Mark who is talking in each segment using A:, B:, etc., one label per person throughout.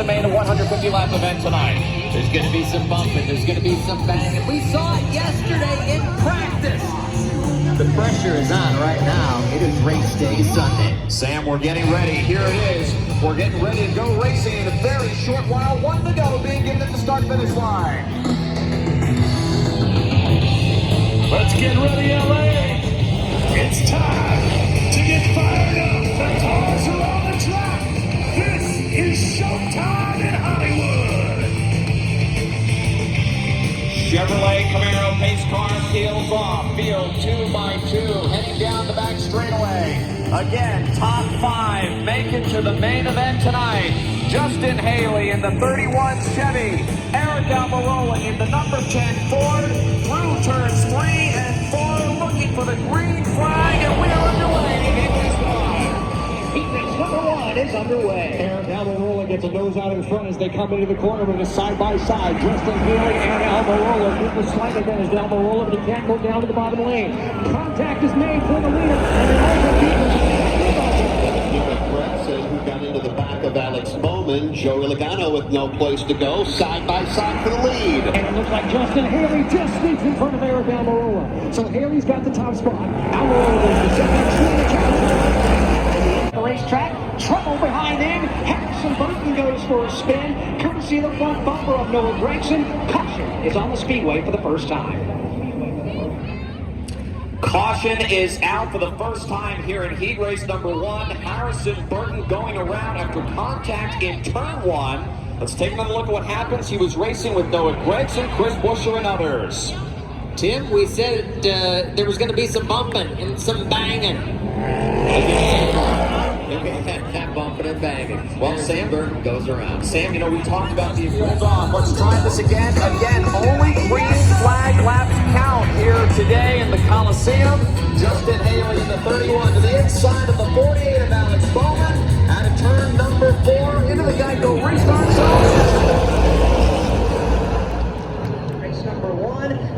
A: main 150-lap event tonight. There's going to be some bumping. There's going to be some banging. We saw it yesterday in practice. The pressure is on right now. It is race day Sunday. Sam, we're getting ready. Here it is. We're getting ready to go racing in a very short while. One to go, being given at the start-finish line.
B: Let's get ready, LA. It's time to get fired up. The cars are on the track. This is showtime in Hollywood.
A: Chevrolet Camaro pace car peels off. Field 2x2 heading down the back straightaway. Again, top 5 make it to the main event tonight. Justin Haley in the 31 Chevy. Eric Almirola in the number 10 Ford. Through turns 3 and 4, looking for the green flag, and we are underway. Heat race number 1 is underway.
C: Eric Almirola gets a nose out in front as they come into the corner with a side-by-side. Justin Haley and Almirola with the slight advantage to Almirola, but he can't go down to the bottom lane. Contact is made for the leader, and it
D: who got into the back of Alex Bowman. Joey Logano with no place to go, side-by-side for the lead.
C: And it looks like Justin Haley just sneaks in front of Eric Almirola. So Haley's got the top spot. Almirola is the second. The racetrack, trouble behind him. Harrison Burton goes for a spin. Courtesy of the front bumper of Noah Gragson. Caution is on the speedway for the first time.
A: Caution is out for the first time here in heat race number 1. Harrison Burton going around after contact in turn 1. Let's take another look at what happens. He was racing with Noah Gragson, Chris Buescher, and others.
E: Tim, we said there was going to be some bumping and some banging.
A: That bumping and banging. Well, Sam Burton goes around. Sam, you know, we talked about the hold on. Let's try this again. Again, only green flag laps count here today in the Coliseum. Justin Haley in the 31 to the inside of the 48 of Alex Bowman. Out of turn number 4 into the Geico restart zone.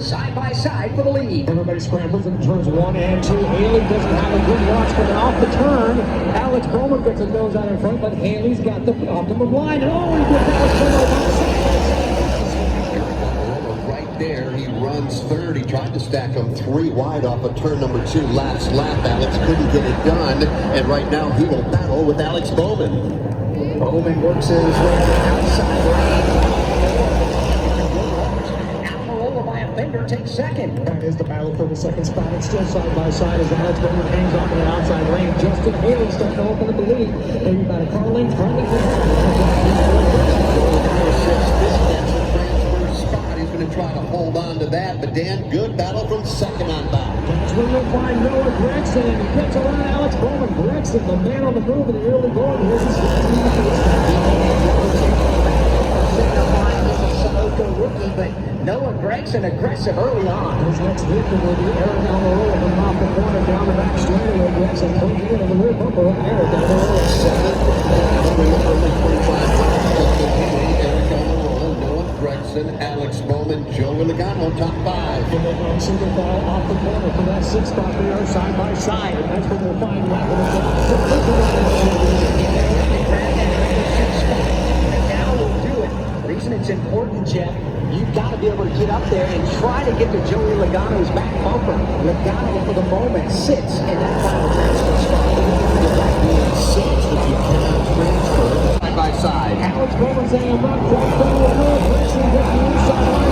C: Side by side for the lead. Everybody scrambles in turns 1 and 2. Haley doesn't have a good launch coming off the turn. Alex Bowman gets a nose out in front, but Haley's got the optimum line. Oh, he gets Alex
D: right there, he runs third. He tried to stack him 3 wide off of turn number 2 last lap. Alex couldn't get it done, and right now he will battle with Alex Bowman.
C: Bowman works his way to the outside lane. Fender takes second. That is the battle for the second spot. It's still side by side as Alex Bowman hangs off in the outside lane. Justin Haley starts to open up the lead. Maybe about a car length finally.
D: He's going to try to hold on to that, but Dan, good battle from second on back.
C: That's where you'll find Noah Gragson, and he gets around Alex Bowman. Gragson, the man on the move in the early going. Here's his rookie, but Noah Gragson aggressive early on. His next vehicle will be Eric Almirola from off the corner down the back straightaway. Gragson comes in on the rear bumper of Eric Almirola.
D: Eric Almirola, Noah Gragson, Alex Bowman, Joey Logano, top 5.
C: And then on single ball off the corner for that 6th spot. They are side by side, and that's where we'll find Now we'll do it. The reason it's important, Jeff, you've got to be able to get up there and try to get to Joey Logano's back bumper. Logano, for the moment, sits in that final transfer spot.
D: Sits if you cannot transfer side by side.
C: Alex Bowman saying, I'm not quite done with her. Gragson gets the inside line.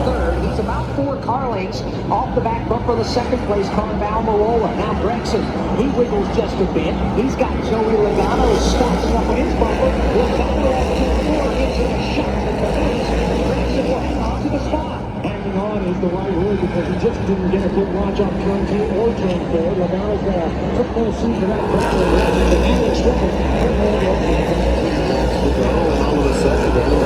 C: Third. He's about 4 car lengths off the back bumper of the second place car of Almirola. Now Gragson, he wiggles just a bit. He's got Joey Logano stocking up on his bumper. Logano into a shot at the base. Gragson will hang on to the spot. Hanging on is the right word because he just didn't get a good launch off turn 2 or turn 4. Logano's got a football seat for that battle. The Phoenix triple.
D: And all of a sudden, battle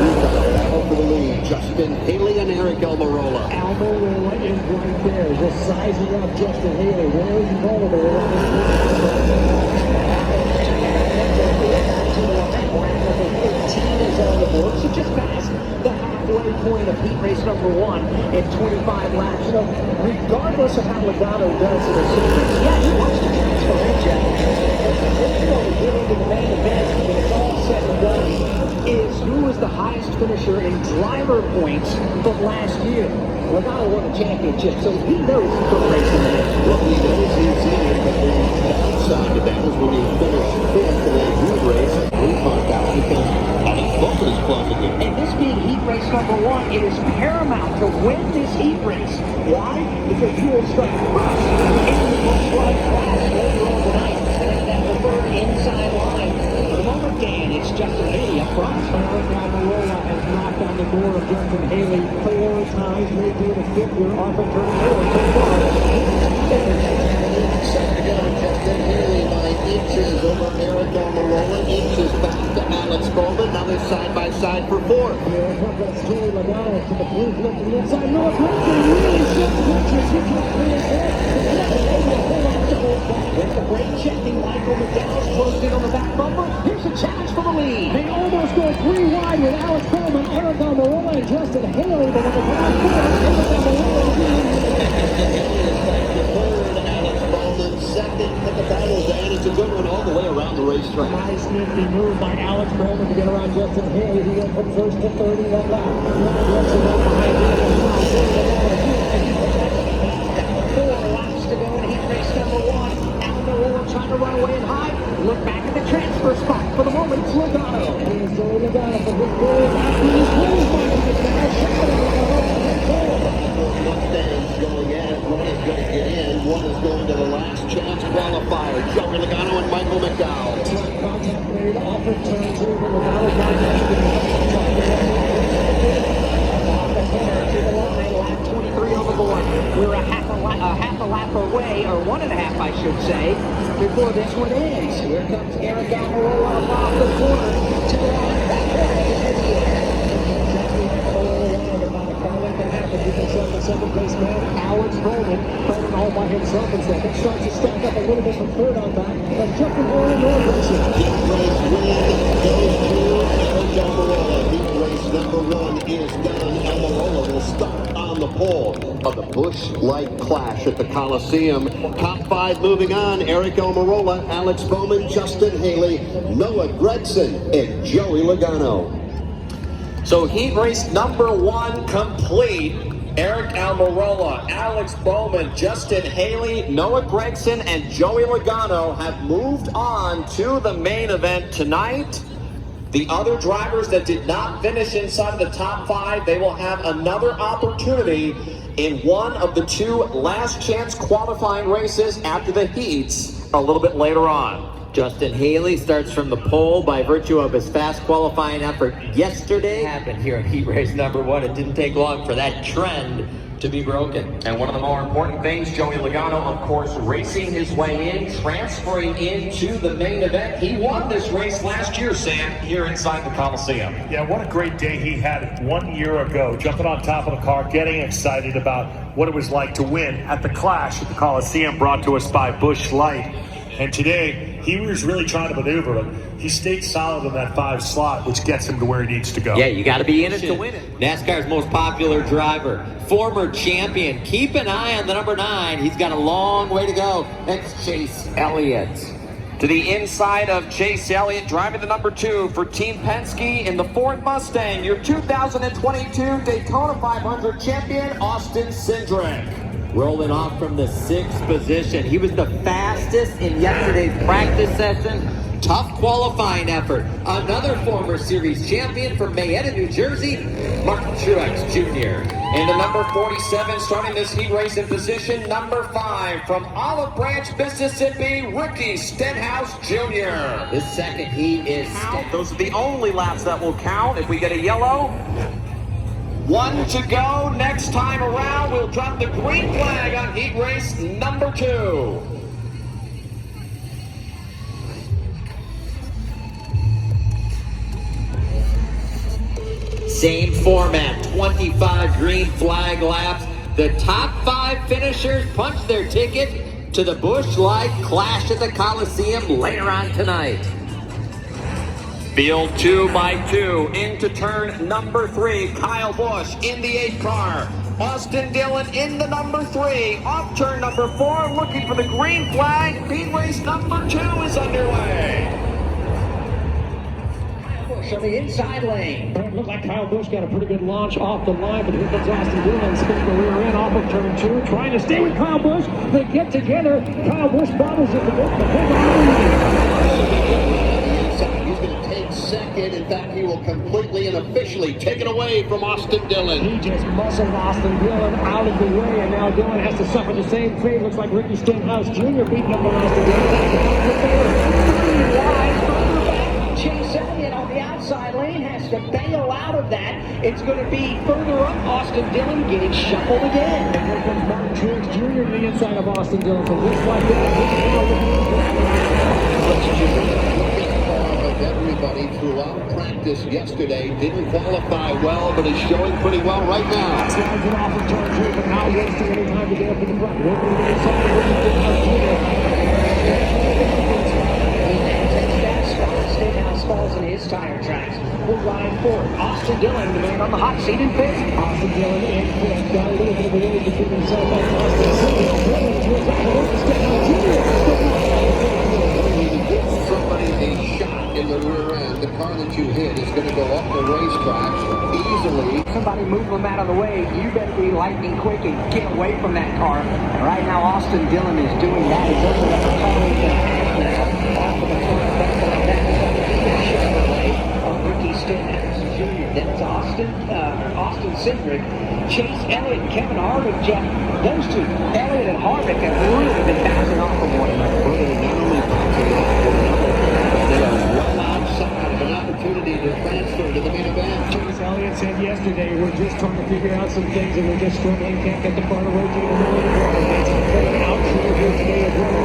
D: for the lead. Justin Haley and Eric Almirola.
C: Almirola is right there, just sizing up Justin Haley. Where is he going there? So just past the halfway point of heat race number 1 in 25 laps. So regardless of how Logano does in the series, yeah, he wants to transfer in, Jeff. get into the main event, when it's all said and done, is who is the highest finisher in driver points from last year. Logano won the championship, so he knows he could race in the end.
D: What he knows he's in it, but the downside to that is when you finish fifth in a heat race, we mark out because Alex Bowman is closing in.
C: And this being heat race number 1, it is paramount to win this heat race. Why? Because you will start first in the Busch Light Clash later on tonight, setting that preferred inside line. For the moment, Dan, it's Justin Haley up front.
F: Eric Almirola has knocked on the door of Justin Haley 4 times, maybe the 5th year off of turn 4 so far.
D: Second to go, Justin Haley by inches over Eric Almirola, inches back to Alex Bowman. Now they're side by side for 4th.
F: Here comes that Joey Logano to the blue flip to the inside. Noah Gragson really shifts pictures. He can't clear
C: With the brake checking, Michael McDowell's closed in on the back bumper. Here's a challenge for the lead.
F: They almost go 3 wide with Alex Bowman, Eric Almirola, and Justin Haley. But on the ground floor, Eric Almirola
D: Second, but the battle's and it's a good one all the way around the racetrack.
F: nice nifty move by Alex Bowman to get around Justin Haley. He went from first to third in that lap.
C: Four laps to go in heat race number 1. Almirola trying to run away and high. Look back at the transfer spot. For the moment, it's Logano.
F: Here's Joey Logano for his goal. He's closed by the
D: Mustangs going at it. One is going to get in. One is going to the Last Chance Qualifier. Joey Logano and Michael McDowell.
F: contact made off of turn 2, but Logano contacted
C: Lap 23 on the board. We're a half a lap away, or 1.5, I should say, before this one ends. Here comes Eric Almirola off the corner to the line.
F: second place man, Alex Bowman, fighting all by himself in second. Starts to stack up a little bit from third on back. And jumping more and more racing.
D: Heat race win goes to Eric Almirola. Heat race number 1 is done. Almirola will start on the pole of the Busch Light Clash at the Coliseum. Top 5 moving on. Eric Almirola, Alex Bowman, Justin Haley, Noah Gragson, and Joey Logano.
A: So heat race number 1 complete. Eric Almirola, Alex Bowman, Justin Haley, Noah Gragson, and Joey Logano have moved on to the main event tonight. The other drivers that did not finish inside the top 5, they will have another opportunity in one of the 2 last chance qualifying races after the heats a little bit later on.
E: Justin Haley starts from the pole by virtue of his fast qualifying effort yesterday. Happened here in heat race number 1. It didn't take long for that trend to be broken.
A: And one of the more important things, Joey Logano, of course, racing his way in, transferring into the main event. He won this race last year, Sam, here inside the Coliseum.
B: Yeah, what a great day he had 1 year ago, jumping on top of the car, getting excited about what it was like to win at the Clash at the Coliseum, brought to us by Busch Light. And today, he was really trying to maneuver it. He stayed solid in that 5 slot, which gets him to where he needs to go.
E: Yeah, you got to be in it to win it. NASCAR's most popular driver, former champion. Keep an eye on the number 9. He's got a long way to go. That's Chase Elliott.
A: To the inside of Chase Elliott, driving the number 2 for Team Penske in the Ford Mustang, your 2022 Daytona 500 champion, Austin Cindric.
E: Rolling off from the 6th position. He was the fastest in yesterday's practice session. Tough qualifying effort. Another former series champion from Mayetta, New Jersey, Mark Truex Jr.
A: And the number 47 starting this heat race in position number 5 from Olive Branch, Mississippi, Ricky Stenhouse Jr.
E: This second heat is...
A: Those are the only laps that will count if we get a yellow. 1 to go. Next time around, we'll drop the green flag on heat race number 2.
E: Same format, 25 green flag laps. The top 5 finishers punch their ticket to the Busch Light Clash at the Coliseum later on tonight.
A: Field 2 by 2 into turn number 3. Kyle Busch in the 8 car. Austin Dillon in the number 3, off turn number 4, looking for the green flag. Speed race number 2 is underway.
C: Busch on the inside lane.
F: It looked like Kyle Busch got a pretty good launch off the line, but here comes Austin Dillon, spinning the rear end off of turn 2, trying to stay with Kyle Busch. They get together. Kyle Busch bottles it to get the
D: He's going to take second. In fact, he will completely and officially take it away from Austin Dillon.
F: He just muscled Austin Dillon out of the way, and now Dillon has to suffer the same fate. Looks like Ricky Stenhouse Jr. beating up on Austin Dillon.
C: Chase Elliott on the outside lane has to bail out of that. It's going to be further up. Austin Dillon getting shuffled again.
F: And here comes Martin Truex Jr. to the inside of Austin Dillon. So just like
D: Everybody throughout practice yesterday didn't qualify well, but is showing pretty well right now.
F: slides it off of turn 2, but now wasting any time to get up in the front. Working to the inside of
C: Stenhouse falls in his tire tracks. We'll ride forward. Austin Dillon, the man on the hot seat in fifth.
F: Austin Dillon in fifth. Got a little bit of a way between himself and Austin.
D: Somebody a shot in the rear end. The car that you hit is going to go up the racetrack easily.
C: Somebody move them out of the way. You better be lightning quick and get away from that car. And right now, Austin Dillon is doing that. He's opened up a car off of the front bumper of that Chevrolet of Ricky Stenhouse Jr. That's Austin Cindric, Chase Elliott, and Kevin Harvick. Jeff, those two, Elliott and Harvick, have really been bouncing off of one another.
D: Not only bouncing off one another, they are well outside of an opportunity to transfer to the main event.
F: Chase Elliott said yesterday, we're just trying to figure out some things and we're just struggling, can't get the front of rotating the middle of the road. It's an outfield here today as well.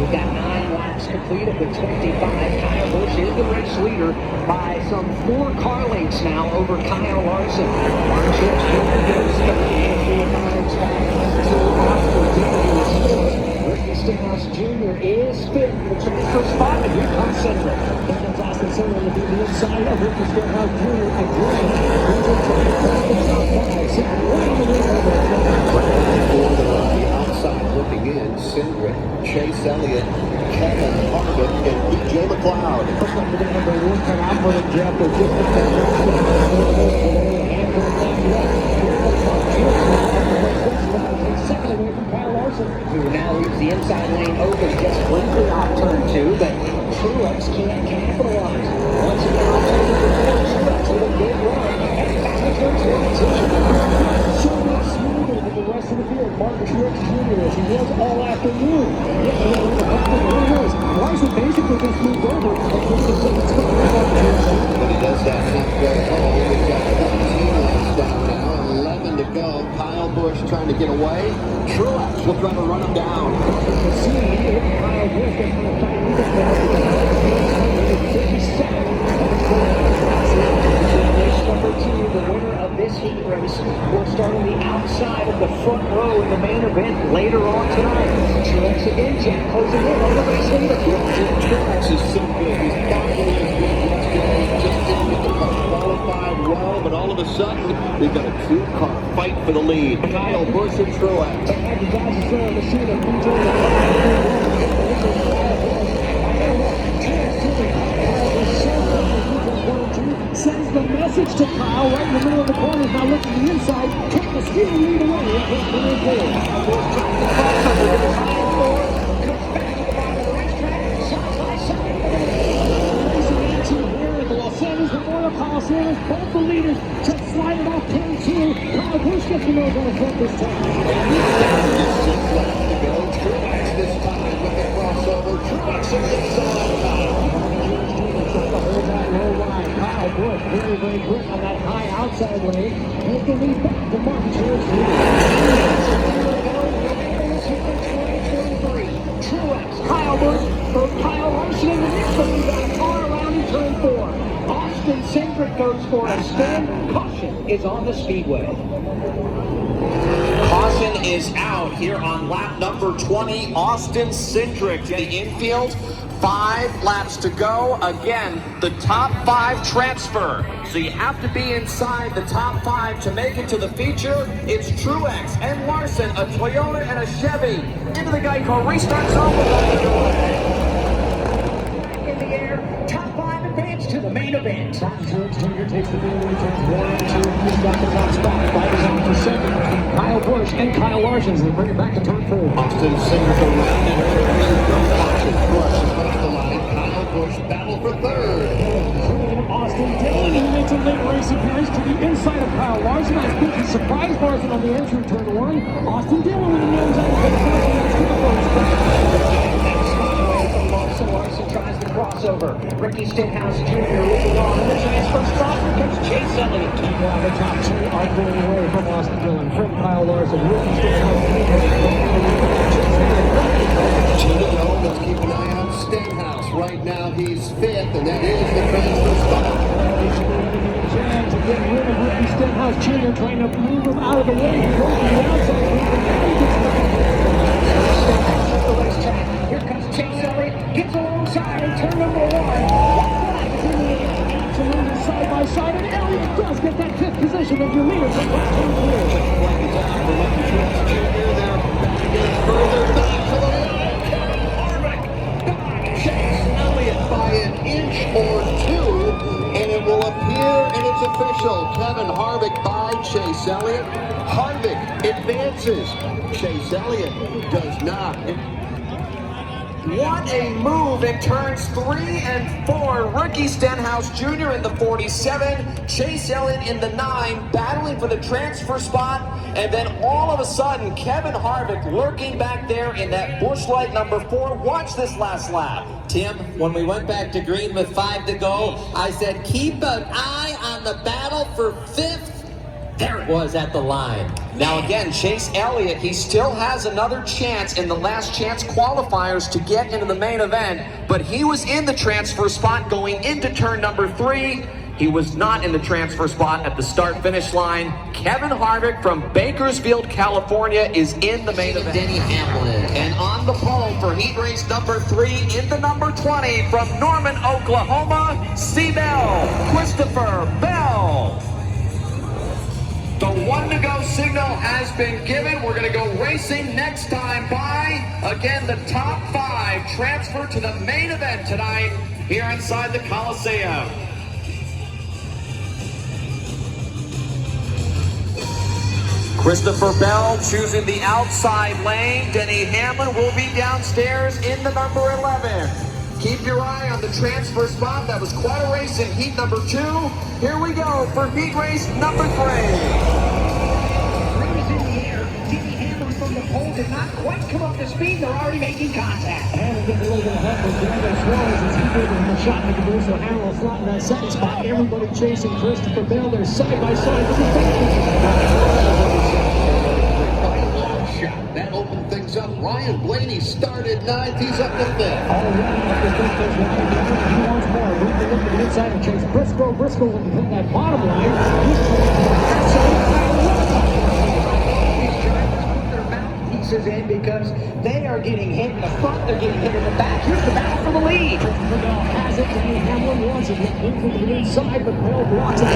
C: We've got 9 laps completed with 25. Kyle Busch is the race leader by some 4 car lengths now over Kyle Larson. Martin Truex Jr. goes third. Ricky Stenhouse Jr. is fifth for the transfer spot, and here comes Cindric.
F: Here comes Austin Cindric to be the inside of Ricky Stenhouse Jr. again.
D: Outside looking in, Cindric, Chase Elliott, Kevin Harvick, and BJ McLeod.
F: Looks like they're going to have their work cut out for them, Jeff. They're just second away from Kyle Larson,
C: who now leaves the inside lane open just briefly off turn 2, but Truex can't capitalize. Once again, off turn 4, Truex with a big run, and back to turn 2.
F: so much smoother than the rest of the field. Martin Truex Jr. as he was all afternoon. Larson basically just moved over.
D: But he does that not go home. We've got 14 laps down now, 11 to go. Kyle Busch trying to get away. Truex will try to run him down.
C: Race number 2, the winner of this heat race, will start on the outside of the front row in the main event later on tonight. Truex again, Jack closing in on the race leader.
D: Truex is so good. He's finally as good yesterday. Just didn't get the car qualified well, but all of a sudden, we've got a 2-car fight for the lead. Kyle Busch and Truex.
F: Sends the message to Kyle right in the middle of the corner. Now look to the inside. Take the steering lead away. Coliseum, both the leaders just slide it off turn 2. Kyle Busch gets the nose on the front this time.
D: Truex this time with the crossover. Truex and
F: Kyle Busch very, very quick on that high outside lane. Take the lead back to Martin Truex.
C: Truex, Kyle Busch, or Kyle Larson in the mix, but we've got a car around in turn 4. Austin Cindric goes for a spin. Caution is on the speedway.
A: Caution is out here on lap number 20. Austin Cindric to the infield. 5 laps to go. Again, the top 5 transfer. So you have to be inside the top 5 to make it to the feature. It's Truex and Larson, a Toyota and a Chevy. Into the Geico restart zone.
C: In the air, top 5 advance to the main event.
F: Martin Truex Jr. takes the lead in turns 1 and 2. He's got the top spot. Fight is on for second between Kyle Busch and Kyle Larson as they bring it back to turn 4.
D: Austin singles around and turns. Busch across the line. Kyle Busch battle for third.
F: Austin Dillon, who makes a late race appearance to the inside of Kyle Larson. I think he surprised Larson on the entry turn 1. Austin Dillon with a nose out of
C: Larson tries the crossover. Ricky Stenhouse Jr. moving on in the transfer spot. Here comes Chase Elliott.
F: Meanwhile, the top 2 are going away from Austin Dillon, from Kyle Larson. Ricky Stenhouse
D: Cheeto, let's keep an eye on Stenhouse. Right now he's 5th, and that is the transfer spot.
F: To get rid of Ricky Stenhouse Jr., trying to move him out of the way. He goes to the outside.
C: Here comes Chase Elliott. Gets alongside in turn number 1.
F: Absolutely side by side, and Elliott does get that 5th position of your leader from last turn 4.
D: Further back to the line. Chase Elliott by an inch or 2, and it will appear, and it's official. Kevin Harvick by Chase Elliott. Harvick advances. Chase Elliott does not.
A: What a move in turns 3 and 4. Ricky Stenhouse Jr. in the 47, Chase Elliott in the 9, battling for the transfer spot, and then all of a sudden, Kevin Harvick lurking back there in that Busch Light number 4. Watch this last lap.
E: Tim, when we went back to green with 5 to go, I said, keep an eye on the battle for 5th. There it was at the line.
A: Now again, Chase Elliott, he still has another chance in the Last Chance Qualifiers to get into the main event, but he was in the transfer spot going into turn number 3. He was not in the transfer spot at the start-finish line. Kevin Harvick from Bakersfield, California is in the main event.
E: Denny Hamlin.
A: And on the pole for heat race number 3 in the number 20 from Norman, Oklahoma, C-Bell, Christopher Bell. The 1 to go signal has been given. We're going to go racing next time by. Again, the top 5 transfer to the main event tonight here inside the Coliseum. Christopher Bell choosing the outside lane. Denny Hamlin will be downstairs in the number 11. Keep your eye on the transfer spot. That was quite a race in heat number 2. Here we go for heat race number 3.
C: Ring is in the air. Denny Hamlin from the pole did not quite come up to speed. They're already making contact.
F: Hamlin getting a little bit ahead with Brandon Suarez as he gave him a shot to do so. Hamlin slot in that second spot. Everybody chasing Christopher Bell. They're side by side.
D: That opened things up. Ryan Blaney started 9th. He's up to 5th.
F: Already up to 5th. He wants more. Move the look to the inside and chase Briscoe. Briscoe will hit that bottom line.
C: These drivers put their mouthpieces in because they are getting hit in the front. They're getting hit in the back. Here's the battle for the lead.
F: Christopher Bell has it. Denny Hamlin wants it. Moving to the inside, but Bell blocks it.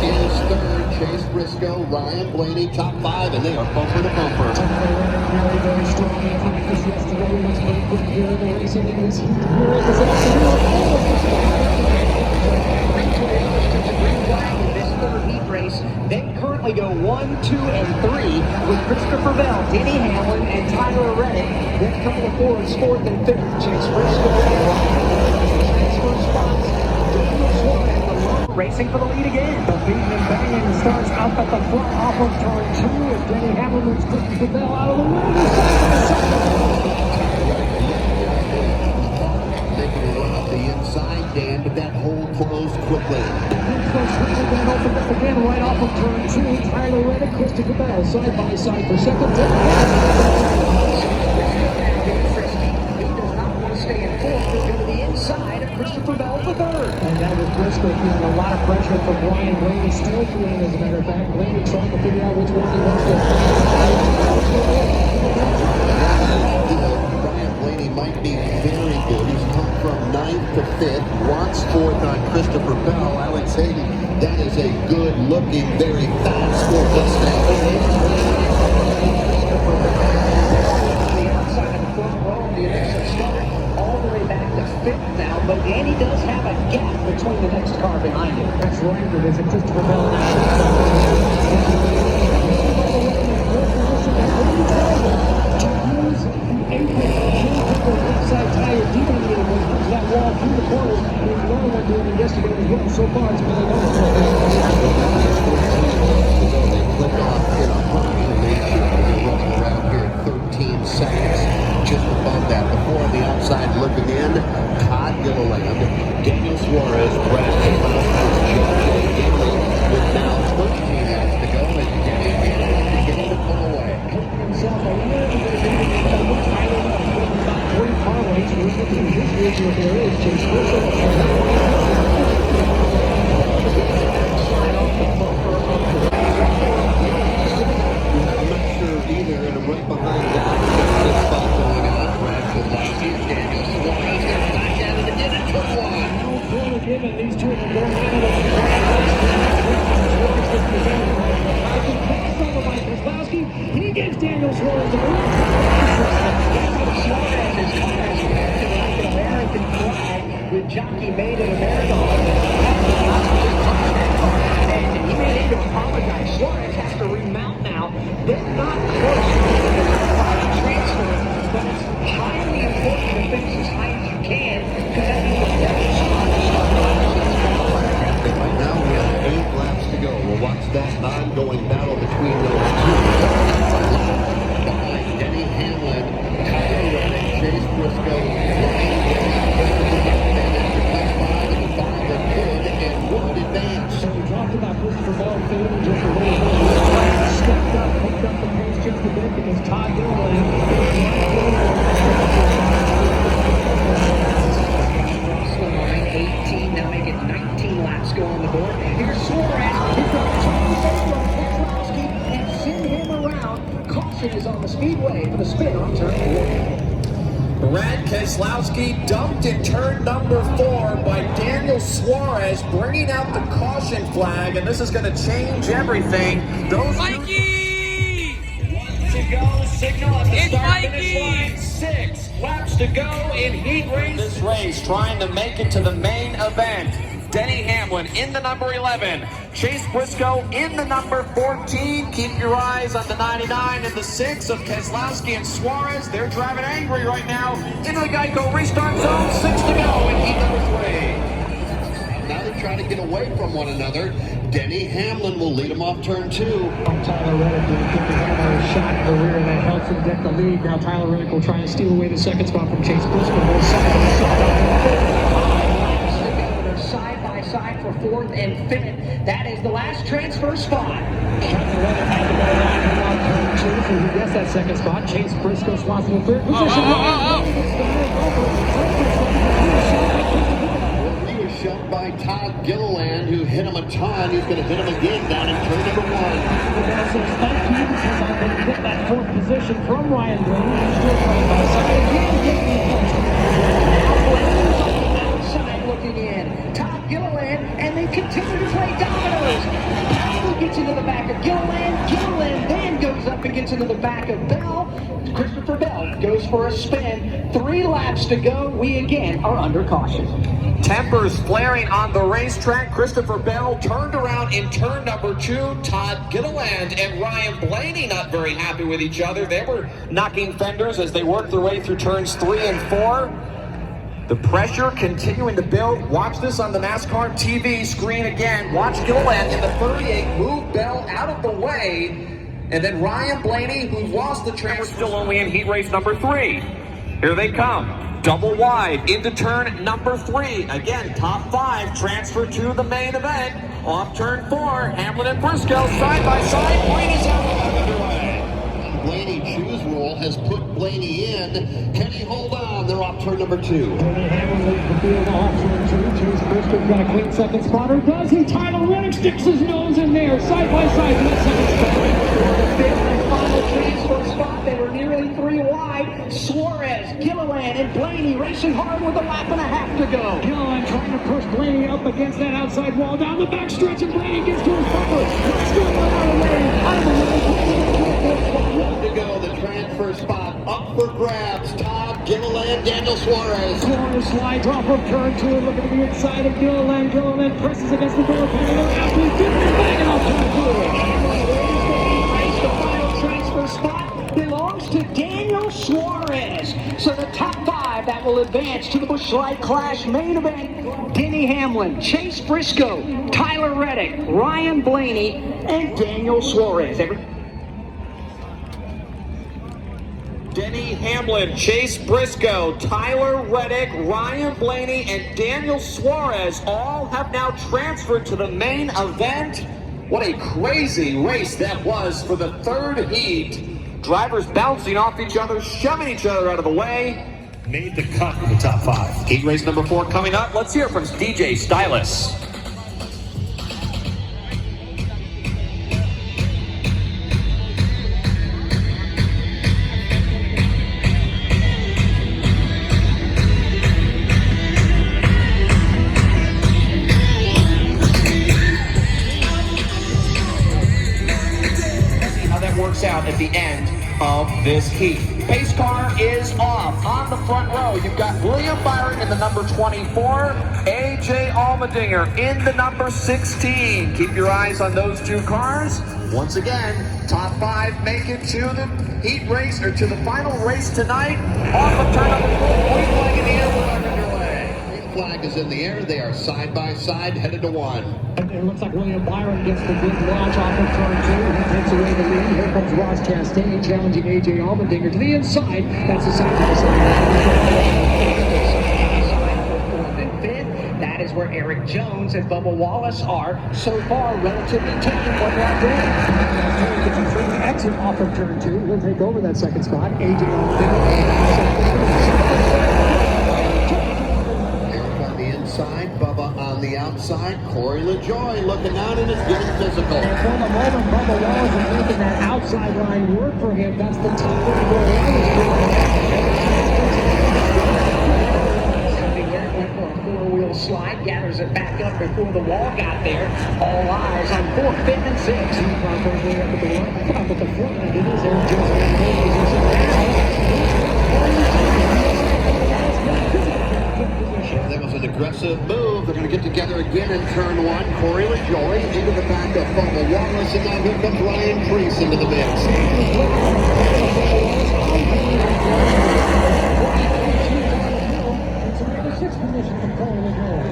D: Is third. Chase Briscoe, Ryan Blaney, top 5, and they are bumper to bumper.
F: Very, very strong. This yesterday was very quick here in the racing in this heat.
C: This third heat race, they currently go 1, 2, and 3 with Christopher Bell, Denny Hamlin, and Tyler Reddick. Then couple of fours, 4th and 5th. Chase Briscoe and Ryan transfer spots. Racing for the lead again.
F: The beating and banging starts up at the front off of turn 2 as Denny Hamlin moves Christopher Bell out of the way.
D: Making a run up the inside, Dan, but that hole closed quickly.
F: Then opened up again right off of turn 2. Tyler Reddick, Christopher Bell side by side for second.
C: He does not want to stay in 4th. He'll go to the inside of Christopher Bell for 3rd.
F: And that was Briscoe feeling a lot of pressure from Ryan Blaney, still feeling, as a matter of fact. Blaney trying to figure out which one he wants to
D: to fifth. Watts fourth on Christopher Bell. Alex Hayden, that is a good-looking, very fast fourth Mustang.
C: All the way back to fifth now, but Danny does have a gap between the next car behind him. That's right, but there's a Christopher Bell. Inside tire deviated when it comes to that wall through the corners. There's another one doing it yesterday as well. So far, it's been another one.
D: They clipped off in a hurry, and they should be running around here at 13 seconds. Just above that, before on the outside looking in, Todd Gilliland, Daniel Suarez, Brad Keselowski, Judge Ginley, with now 13 laps to go, and Danny Hamlin beginning to pull away.
C: Himself a little bit of about 3 car lengths. We're looking at his video there is Chase Briscoe.
D: I'm not sure either, and I'm right behind that. This spot going on. Brad Keselowski, Daniel Suarez, gets back out of the end and took one.
F: No quarter given. These two are going He gives Daniel Suarez the win.
C: American flag with Jockey Made in America. And he may need to apologize. Suarez has to remount now. They're not close to the transfer, but it's highly important to finish as high as you can because that means the
D: Right now we have 8 laps to go. We'll watch that ongoing battle between those two. Behind Denny Hamlin, Tyler Reddick, Chase Briscoe, Ryan and would advance.
F: So we talked about Christopher Bell fading just a little bit. Stepped up, hooked up the pace just a bit because Todd Gilliland.
C: 18, now making 19 laps go on the board. Here's Suarez. He's got Keselowski and send him around. Caution is on the speedway for the spin on turn 4.
A: Brad Keselowski dumped in turn number 4 by Daniel Suarez, bringing out the caution flag, and this is going to change everything. Those
G: Mikey!
A: 1 to go, signal at the
G: It's
A: start-finish line.
G: Mikey!
A: 6 laps to go in heat race. This race trying to make it to the main event. Denny Hamlin in the number 11. Chase Briscoe in the number 14. Keep your eyes on the 99 and the 6 of Keselowski and Suarez. They're driving angry right now. Into the Geico restart zone. 6 to go in heat number 3.
D: Now they're trying to get away from one another. Denny Hamlin will lead him off turn 2.
F: Tyler Reddick will get the shot in the rear, and that helps him get the lead. Now Tyler Reddick will try and steal away the second spot from Chase Briscoe. Both sides.
C: Side by side for 4th and 5th. That is the last transfer spot.
F: Tyler Reddick had to go around on turn 2, so he gets that second spot. Chase Briscoe spots in the 3rd position.
D: He was shoved by Todd Gilliland, who hit him a ton. He's going to hit him again down in turn number 1.
F: That says thank you because I'm going to get that 4th position from Ryan Blaney. He's still side by side.
C: Outside looking in. Todd Gilliland, and they continue to play dominoes. Powell gets into the back of Gilliland. Gilliland then goes up and gets into the back of Bell. Christopher Bell goes for a spin. 3 laps to go. We again are under caution.
A: Tempers flaring on the racetrack. Christopher Bell turned around in turn number 2. Todd Gilliland and Ryan Blaney not very happy with each other. They were knocking fenders as they worked their way through turns 3 and 4. The pressure continuing to build. Watch this on the NASCAR TV screen again. Watch Gilliland in the 38 move Bell out of the way. And then Ryan Blaney, who lost the transfer, still only in heat race number 3. Here they come. Double wide into turn number 3. Again, top 5 transfer to the main event. Off turn 4, Hamlin and Briscoe side by side. Blaney's out underway.
D: Blaney choose rule has put Blaney in. Can he hold on? They're off turn number 2.
F: Denny Hamlin leads the field off turn 2. Chase Briscoe's got a clean second spot, or does he? Tyler Reddick sticks his nose in there, side by side to that second spot.
C: The 5th and final transfer spot. They were nearly 3 wide. Suarez, Gilliland, and Blaney race racing hard with a lap and a half to go.
F: Gilliland trying to push Blaney up against that outside wall down the back stretch, and Blaney gets to his bumper. Let's go out of the way.
D: To go, the transfer spot up for grabs. Todd Gilliland, Daniel Suarez.
F: Corner slides off of turn 2, looking to the inside of Gilliland. Gilliland presses against the door panel. After he's banging off turn 2.
C: The final transfer spot belongs to Daniel Suarez. So the top 5 that will advance to the Busch Light Clash main event: Denny Hamlin, Chase Briscoe, Tyler Reddick, Ryan Blaney, and Daniel Suarez.
A: Denny Hamlin, Chase Briscoe, Tyler Reddick, Ryan Blaney, and Daniel Suarez all have now transferred to the main event. What a crazy race that was for the third heat. Drivers bouncing off each other, shoving each other out of the way.
B: Made the cut in the top 5.
A: Heat race number 4 coming up. Let's hear from DJ Stylus. Works out at the end of this heat. Pace car is off. On the front row, you've got William Byron in the number 24, AJ Allmendinger in the number 16. Keep your eyes on those 2 cars. Once again, top 5 make it to the heat race, or to the final race tonight. Off of turn number 4, point flag in the air, we're underway.
D: Green flag is in the air. They are side by side, headed to 1.
F: It looks like William Byron gets the good launch off of turn 2. He takes away the lead. Here comes Ross Chastain challenging AJ Allmendinger to the inside. That's a side-by-side.
C: That is where Eric Jones and Bubba Wallace are so far, relatively taking one lap down.
F: Gets a free exit off of turn 2. He'll take over that second spot. AJ Allmendinger.
D: Inside, Bubba on the outside. Corey LaJoie looking down, and it's getting physical.
F: And for the moment, Bubba Wallace is making that outside line work for him. That's the top one to go around.
C: Went for a 4-wheel slide, gathers it back up before the wall got there. All eyes on 4th, 5th, and 6th.
F: Way up at the front. Up at the front. It is Eric Jones.
D: That was an aggressive move. They're going to get together again in turn 1. Corey LaJoie into the back of Bubba Wallace, and now here comes Ryan Preece into the mix.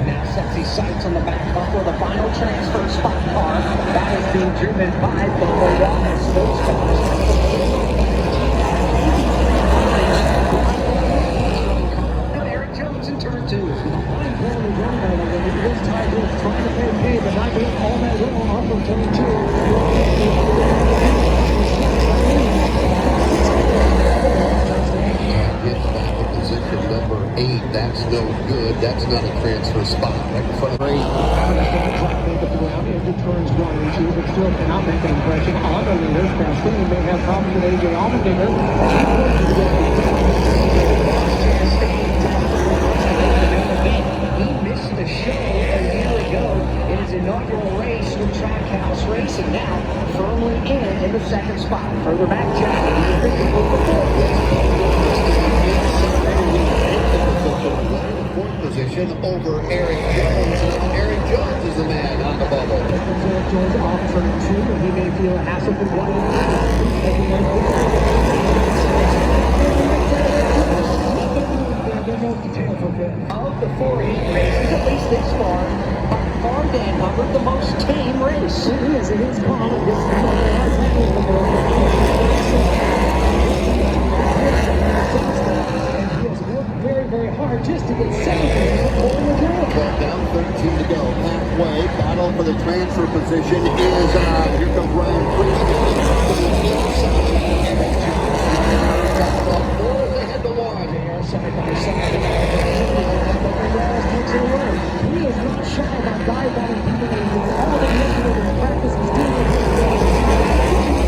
C: Now sets his sights on the back bumper of the final transfer spot car. That is being driven by Bubba Wallace. Those cars.
D: That's no good. That's not a transfer spot. Right in front of
F: Turns 1 and 2, but still cannot make an impression on the leaders. Chastain may have problems with AJ Allmendinger.
C: He missed the show a year ago in his inaugural race with Trackhouse Racing. Now firmly in the second spot. Further back, Jack.
D: position over Eric Jones. Eric Jones is the man on the bubble.
F: Eric Jones off turn 2, and he may feel a hassle for one.
C: Of the 4 heat races, at least this far, by far Dan Hubbard, the most tame race.
F: It is calm. Very, very hard just to get second.
D: 12 down, 13 to go. Halfway, battle for the transfer position is here comes Ryan Preece. They head to 1.
F: Side by side. He is not shy about dive-bombing people. All the years in practice is doing it.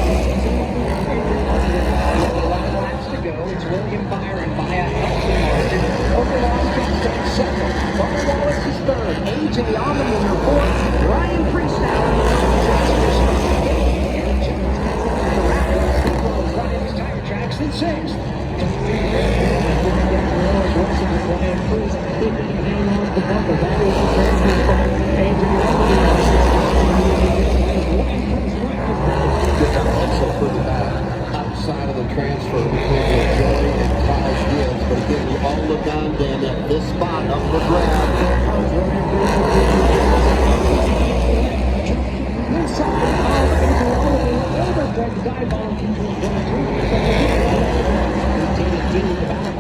D: also pretty bad outside of the transfer between Joey and Kyle Gibbs. But again, we all look on then at this spot up for grabs.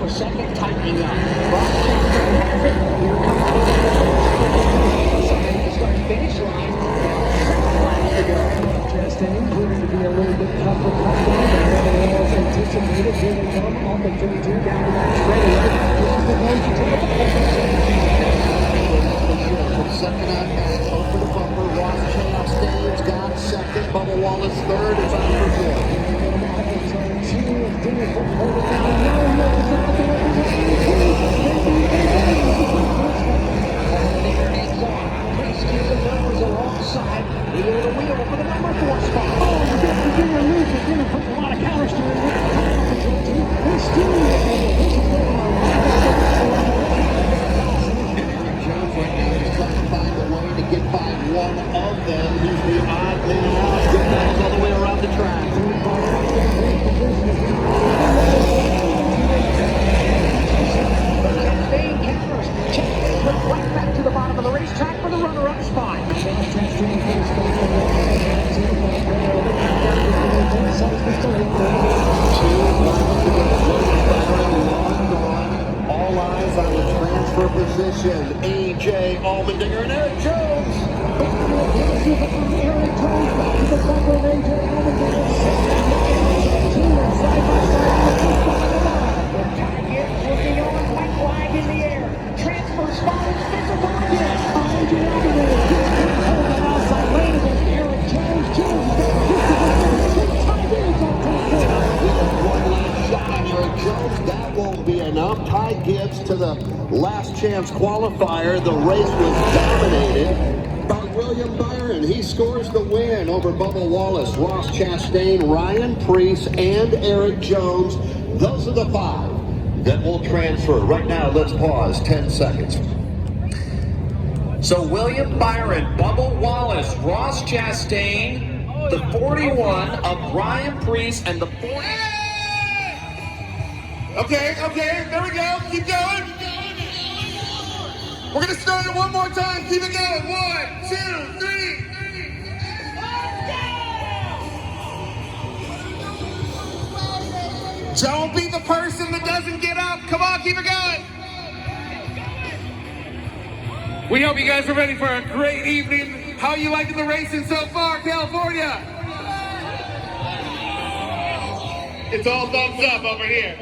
C: Second, tightening up. Finish line.
F: Chastain proving to be a little bit tougher cut down than everyone else anticipated. Here they come on the 32 down to that straightaway. This is the one to take
D: Second on back, over the bumper. Ross Chastain's got second. Bubba Wallace third. It's on for fourth.
C: Alongside, the wheel for the number 4 spot.
F: Oh, Virginia loses. Virginia puts a lot of counters to it. He's still
D: Eric Jones right now is trying to find a way to get by one of them. He's the odd man out. Good balls all the way around the track.
C: Chastain counters. Chastain went right back to the bottom of the racetrack for the runner-up spot.
D: All eyes on the transfer position. AJ Allmendinger and Eric Jones.
F: Eric Jones back to the bumper of AJ Allmendinger.
C: Looking on, white flag in the air. Transfer spot is visible again.
F: AJ Allmendinger holds the outside lane against Eric Jones. Jones
D: One last shot on Eric Jones. That won't be enough. Ty Gibbs to the Last Chance Qualifier. The race was dominated by William Byron. He scores the win over Bubba Wallace, Ross Chastain, Ryan Preece, and Eric Jones. Those are the 5 that will transfer. Right now, let's pause 10 seconds.
A: So William Byron, Bubba Wallace, Ross Chastain, the 41 of Ryan Preece, and the 40.
B: Okay, there we go. Keep going. We're going to start it one more time. Keep it going. 1, 2, 3. Don't be the person that doesn't get up. Come on, keep it going. We hope you guys are ready for a great evening. How are you liking the racing so far, California? It's all thumbs up over here.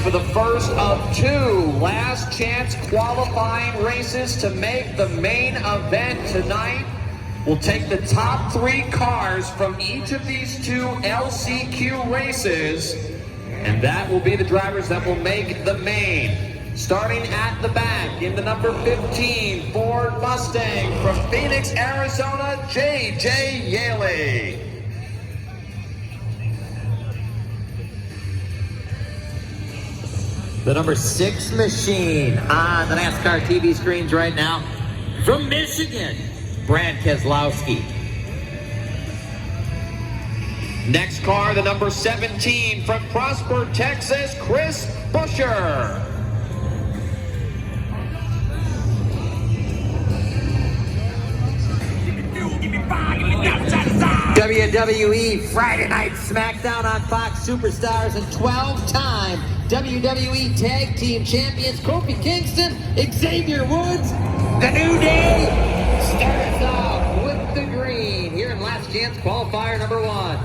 A: For the first of 2 last chance qualifying races to make the main event tonight. We'll take the top 3 cars from each of these 2 LCQ races, and that will be the drivers that will make the main. Starting at the back in the number 15 Ford Mustang from Phoenix, Arizona, J.J. Yaley.
E: The number 6 machine on the NASCAR TV screens right now. From Michigan, Brad Keselowski.
A: Next car, the number 17 from Prosper, Texas, Chris Buescher.
E: WWE Friday Night SmackDown on Fox Superstars and 12-time WWE Tag Team Champions Kofi Kingston, Xavier Woods. The New Day starts off with the green here in Chance Qualifier number 1.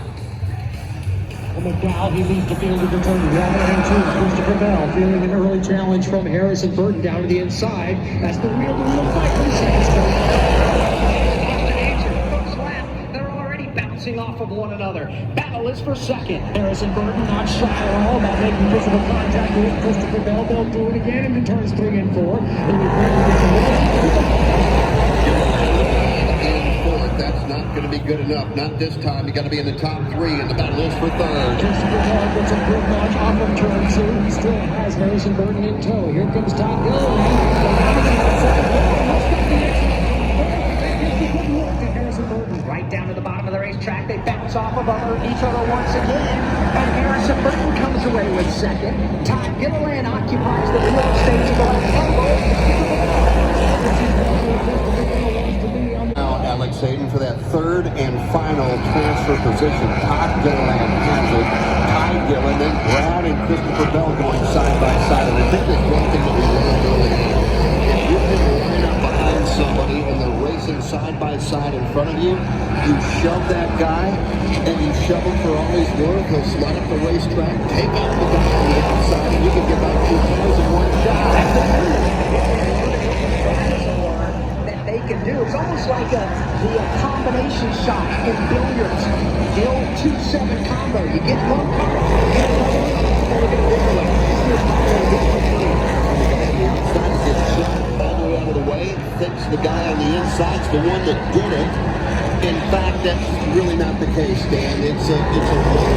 F: McDowell, he leads the field of the turn. And two, Christopher Bell feeling an early challenge from Harrison Burton down to the inside. That's the wheel-to-wheel fight for the second straight. First lap, they're already bouncing off of one another. Battle is for second. Harrison Burton not shy at all about making physical contact with Christopher Bell. They'll do it again into turns 3 and 4.
D: That's not going to be good enough. Not this time. You got to be in the top 3, and the battle is for third.
F: Christopher Bell gets a good launch off of turn 2. He still has Harrison Burton in tow. Here comes Todd Gilliland. Harrison Burton right down to the bottom of the racetrack. They bounce off of each other once again. And Harrison Burton comes away with second. Todd Gilliland occupies the middle stage of the left elbow.
D: Alex Hayden for that third and final transfer position. Todd Gilliland has it. Ty Gillen, then Brad and Christopher Bell going side by side. And I think there's one thing that we learned earlier. If you can line up behind somebody and they're racing side by side in front of you, you shove that guy and you shove him for all he's worth. He'll slide up the racetrack, take out the guy on the outside, and you can get about 2 cars in one shot.
C: They can do. It's almost like the combination shot in billiards. The old 2-7 combo. You get one card, you get another one, and you get a bigger one.
D: Outside gets shot all the way out of the way, thinks the guy on the inside's the one that did it. In fact, that's really not the case, Dan. It's a way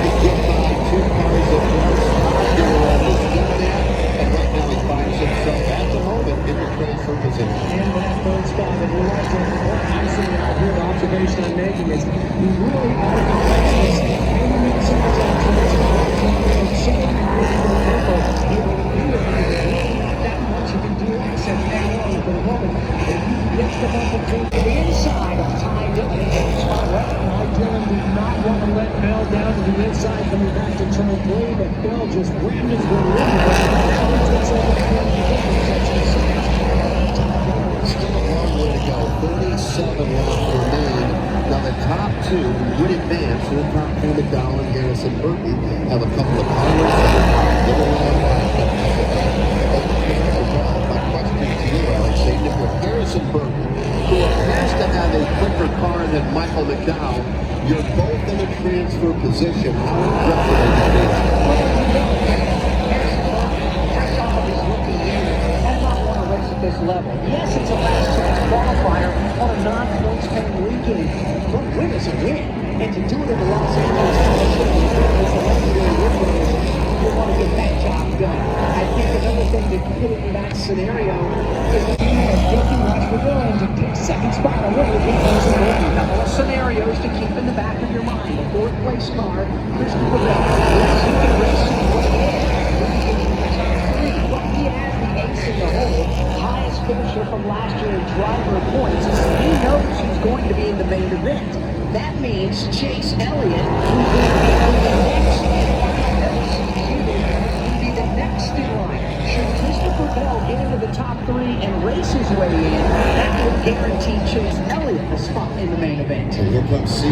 D: to get by 2 cars at once. Gilliland has done that, and right now he finds himself at the moment in the transfer position.
F: And that third spot that we like to icing out here, the observation I'm making is we really are competitive. And we make so much out of it. So many that much you can do access now on for the moment. If you get the bump and take to the inside of Ty Dillon, Ty Dillon did not want to let Bell down to the inside coming back to turn 3, but Bell just rammed his way in.
D: Still a long way to go. 37 laps remain. Now the top 2 would advance to the top 4. McDowell and Harrison Burton have a couple of cars. My question to you, Alex, if you're Harrison Burton, who appears to have a quicker car than Michael McDowell, you're both in a transfer position. How impressive is that?
C: This level. Yes, it's a last chance qualifier on a non-points paying weekend, but win is a win. And to do it in the Los Angeles Coliseum is the legendary win. You want to get that job done. I think another thing to put into that scenario is the team has taken much for Dylan to take second spot away with a couple of scenarios to keep in the back of your mind. The 4th place car, Christopher Bell. Yes, he can race his way in. But he has the ace in the hole. Highest finisher from last year in driver points. He knows he's going to be in the main event. That means Chase Elliott will be the next in line. Should Christopher Bell get into the top 3 and race his way in, that would guarantee Chase Elliott a spot in the main event.
D: And here comes C.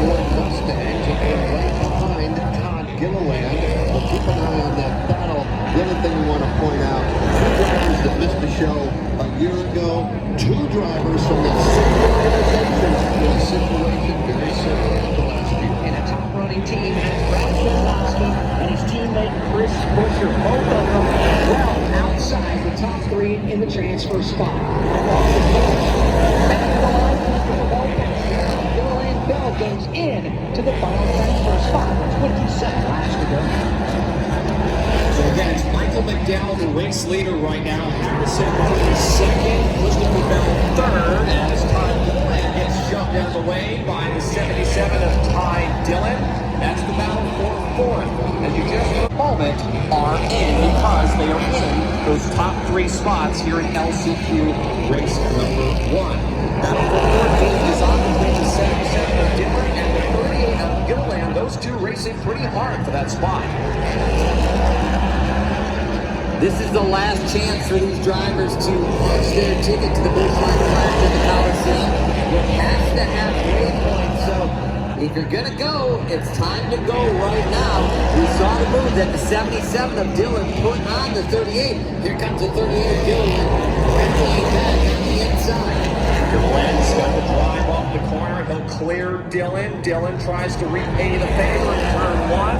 D: Ford Mustang taking right behind Todd Gilliland. We'll keep an eye on that battle. The other thing we want to point out, 2 drivers that missed the show a year ago, 2 drivers from the same organization in a situation very similar to last year.
C: And a top running team has Brad Keselowski and his teammate Chris Buescher, both of them well outside the top 3 in the transfer spot. Gilliland Bell goes in to the final transfer spot. 27 laps to go.
A: So again, it's Michael McDowell, the race leader right now. Harrison Burton second, Christopher Bell third, as Todd Gilliland gets shoved out of the way by the 77 of Ty Dillon. That's the battle for 4th. And you just for a moment are in because they are in those top 3 spots here in LCQ race number 1. Battle for 4th is on between the 77 of Dillon and the 38 of Gilliland. Those 2 racing pretty hard for that spot.
E: This is the last chance for these drivers to punch their ticket to the Busch Light Clash at the Coliseum. the halfway point. So if you're going to go, it's time to go right now. We saw the move that the 77 of Dillon putting on the 38. Here comes the 38 of Dillon. Rentling back on the inside.
A: Gillen's got the drive off the corner. He'll clear Dillon. Dillon tries to repay the favor in turn one.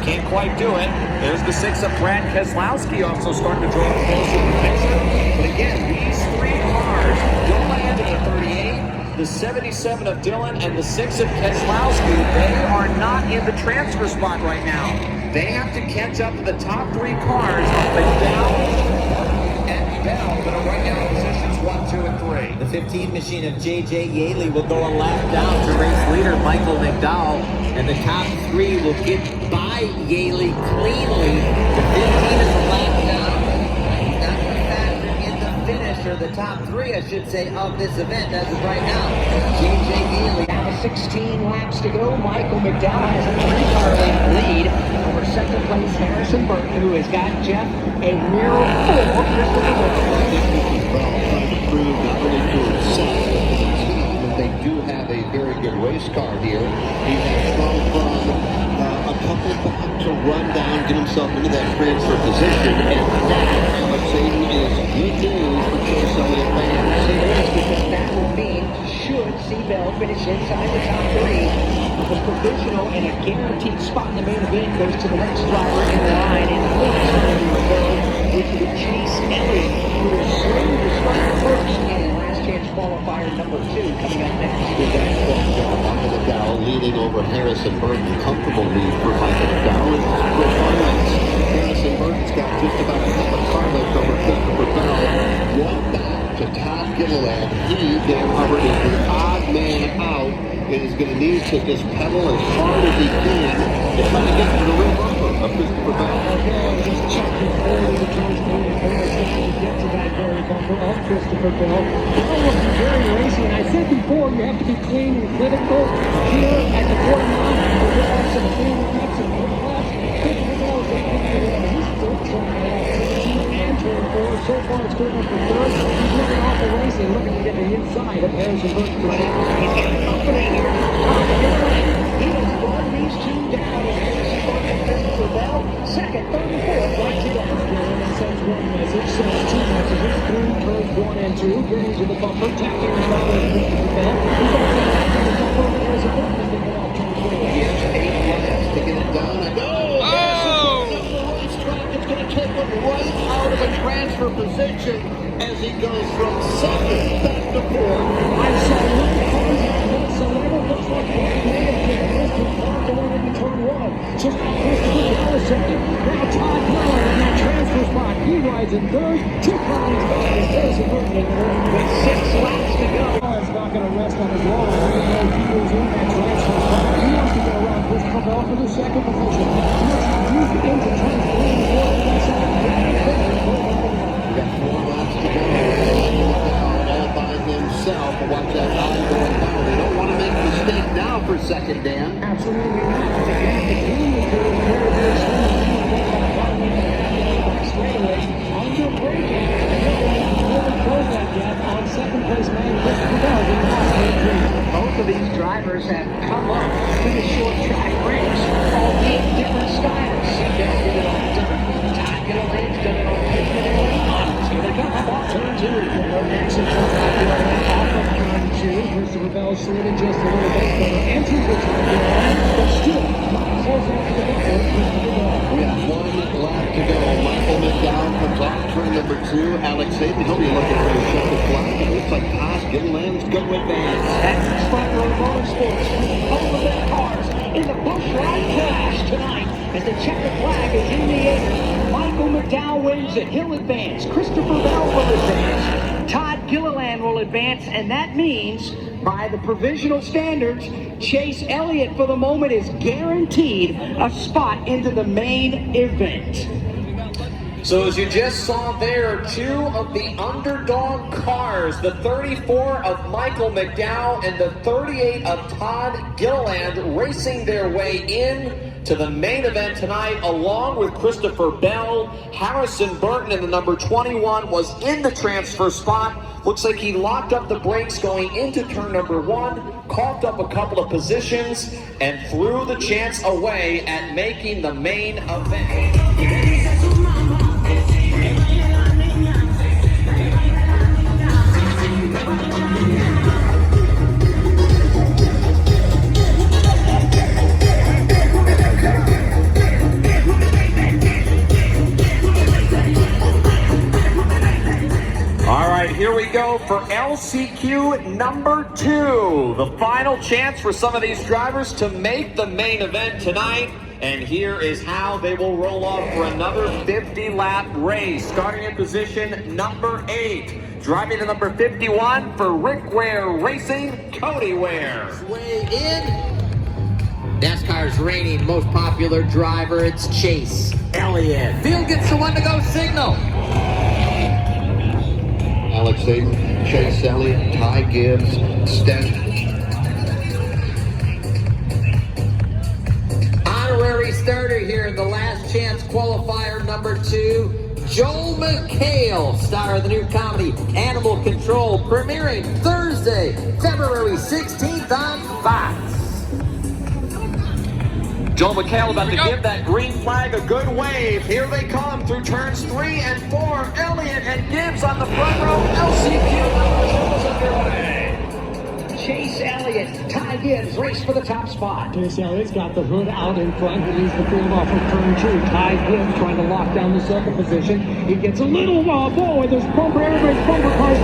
A: Can't quite do it. There's the 6 of Brad Keselowski also starting to draw closer to the picture. But again, these three cars, Gillen in the 38, the 77 of Dillon, and the 6 of Keselowski, they are not in the transfer spot right now. They have to catch up to the top three cars up and down and Bell that are right now in positions 1, 2, and 3.
E: The 15 machine of J.J. Yaley will go a lap down to race leader Michael McDowell, and the top three will get by Yaley cleanly. The 15 is a lap down. Not the factor in the finish, or the top three, I should say, of this event as of right now. J.J. Yaley.
C: Now 16 laps to go. Michael McDowell has a 3-car length lead over second place Harrison Burton, who has got Jeff a mirror full of
D: trying to prove not only to himself but to the team that they do have a very good race car here. He has come from a couple back to run down, get himself into that transfer position, and that, Alex Aiden, is good news for Chase Elliott fans.
C: It is, because that will mean should Bell finish inside the top three, the provisional and a guaranteed spot in the main event goes to the next driver in the line in the which will be Chase Elliott, who is slated to start first in Last Chance Qualifier number 2 coming up next.
D: With that Michael McDowell leading over Harrison Burton. Comfortable lead for Michael McDowell. Harrison Burton's got just about a half a car left over Christopher Bell. One back to Todd Gilliland. He, Dan Hubbard, is the odd man out and is going to need to just pedal as hard as he can to try to get to the rear bumper of Christopher Bell.
F: Just checking early the turns to get to that very bumper of Christopher Bell. Bell looking very racy, and I said before, you have to be clean and clinical here at the quarter mile. We'll have some clean laps and good laps. Christopher Bell is he's still trying it out. And turn 4. So far, it's good for third. He's looking off the race and looking to get the inside of Harrison Burton for sure.
C: He's got company here. He has run these two down as Harrison Burton and Christopher Bell. Second, third, and fourth, right together.
F: And sends one message, sends two messages through turns 1 and 2. Getting to the bumper, tacking his bumper with Christopher Bell. He's also tacking the bumper with Harrison Burton as they get off turn 4.
D: He has 8 laps to get it done. And it's going to take him right out of a transfer position as he goes from second back to fourth.
F: I saw one contact whatsoever. Looks like he may have hit Christopher Bell going into turn 1. So now Christopher Bell is second. Now Todd Miller in that transfer spot. He rides in third. 2 lines back is Harrison Burton in third.
C: With 6 laps to go.
F: He's not going to rest on his laurels. Even though he was in that transfer spot, he wants to go around Christopher Bell for the second position. He wants to move into turn 3 and 4 on that side.
D: We got 4 laps to go. All by himself. Watch that line going down. They don't want to make a mistake now for second, Dan.
F: Absolutely not. The gap between the two is very, very small. Under braking. Really close that gap on second place man Christopher Bell.
C: Both of these drivers have come up to the short track race, albeit different styles. Bell did it on dirt. Todd Gilliland's done it on pavement and models. Here they come. Off turn 2.
F: Next is Todd Gilliland off of turn 2. Christopher Bell slid in just a little bit better. Enters the Todd Gilliland, but still not close enough to the bumper.
D: We have 1 lap to go. Michael McDowell comes off turn number 2. Alex Aiden, he'll be looking for a checkered flag. It looks like Todd Gilliland's going to advance.
C: That's Front Row Motorsports with both of their cars in the Busch Light Clash tonight as the checkered flag is in the air. Michael McDowell wins it. He'll advance. Christopher Bell will advance. Todd Gilliland will advance, and that means, by the provisional standards, Chase Elliott for the moment is guaranteed a spot into the main event.
A: So as you just saw there, two of the underdog cars, the 34 of Michael McDowell and the 38 of Todd Gilliland, racing their way in to the main event tonight, along with Christopher Bell. Harrison Burton in the number 21 was in the transfer spot. Looks like he locked up the brakes going into turn number 1, coughed up a couple of positions, and threw the chance away at making the main event. All right, here we go for LCQ number 2. The final chance for some of these drivers to make the main event tonight. And here is how they will roll off for another 50-lap race. Starting in position number 8. Driving to number 51 for Rick Ware Racing, Cody Ware.
E: Way in. NASCAR's reigning most popular driver, it's Chase Elliott. Field gets the one to go signal.
D: Alex Hayden, Chase Elliott, Ty Gibbs, Sten.
E: Honorary starter here in the Last Chance Qualifier number 2. Joel McHale, star of the new comedy Animal Control, premiering Thursday, February 16th on Fox.
A: Joel McHale about to give that green flag a good wave. Here they come through turns 3 and 4. Elliott and Gibbs on the front row. LCQ number 2 is underway.
C: Chase Elliott, Ty Gibbs race for the top spot.
F: Chase Elliott's got the hood out in front. He leads the field off of turn 2. Ty Gibbs trying to lock down the second position. He gets a little boy. There's bumper, everybody's bumper cars.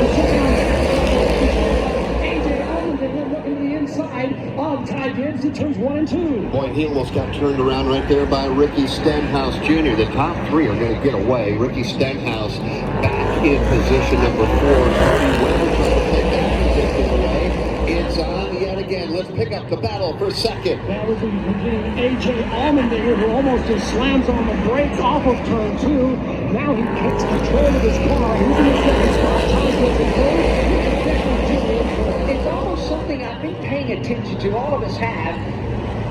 F: AJ Allman looking to the inside of Ty Gibbs. He turns 1 and 2.
D: Boy, he almost got turned around right there by Ricky Stenhouse Jr. The top 3 are going to get away. Ricky Stenhouse back in position number 4. Cody Ware trying to take that position away. It's on yet again. Let's pick up the battle for second.
F: That was the beginning. AJ Allmendinger, who almost just slams on the brakes off of turn 2. Now he takes control of his car. He's in the second spot. Ty Gibbs in third.
C: It's almost something I've been paying attention to, all of us have.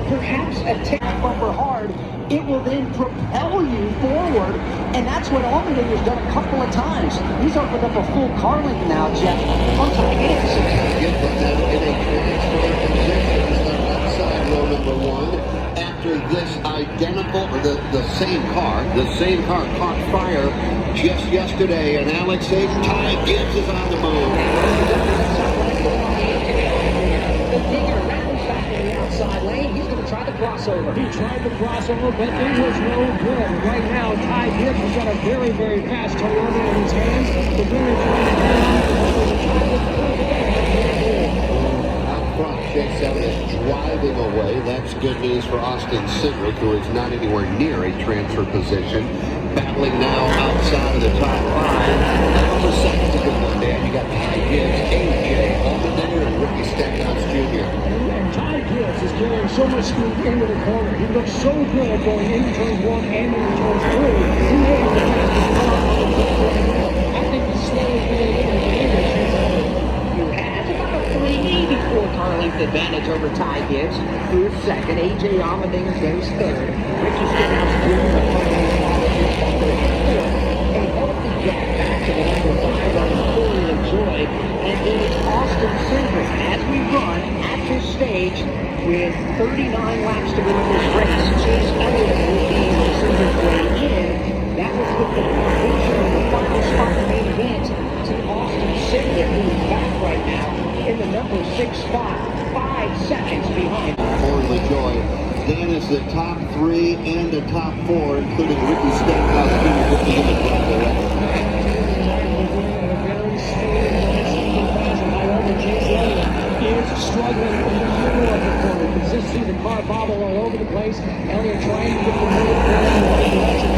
C: Perhaps a tick bumper hard, it will then propel you forward, and that's what Allmendinger's done a couple of times. He's opened up a full car length now, Jeff, on Ty Gibbs.
D: Gibbs put that in a transfer position outside row number 1. After this identical, or the same car caught fire just yesterday, and Alex Hayden, Ty Gibbs is on the move.
C: Outside lane, he's going to try the crossover.
F: He tried the crossover, but it was no good. Right now, Ty Gibbs has got a very, very fast Toyota in his hands. The winner
D: Out front, Chase Elliott driving away. That's good news for Austin Cindric, who is not anywhere near a transfer position. Battling now outside of the top 5. Number 7 to go on there. You got Ty Gibbs, AJ Allmendinger, and Ricky Stenhouse Jr.
F: And Ty Gibbs is carrying so much speed into the corner. He looks so good going into turns 1 and into turns 3. He has the fastest car on the field right now. I think the slowest man in the league.
C: You have about a 384 car length advantage over Ty Gibbs. Who's second? AJ Allmendinger goes third. Ricky Stenhouse Jr. A healthy gap back to the number 5 on Corey LaJoy. And then it's Austin Cindric as we run at this stage with 39 laps to go in this race. Chase Elliott will be Cindric way in. That was with the completion of the final spot in the main event to Austin Cindric, who is back right now in the number 6 spot, 5 seconds behind.
D: Corey LaJoy. Then is the top 3 and the top 4, including Ricky Stenhouse Jr. looking in the front direction.
F: Is struggling in the middle of the corner. You can just see the car bobble all over the place. Elliott trying to get the move in the right direction.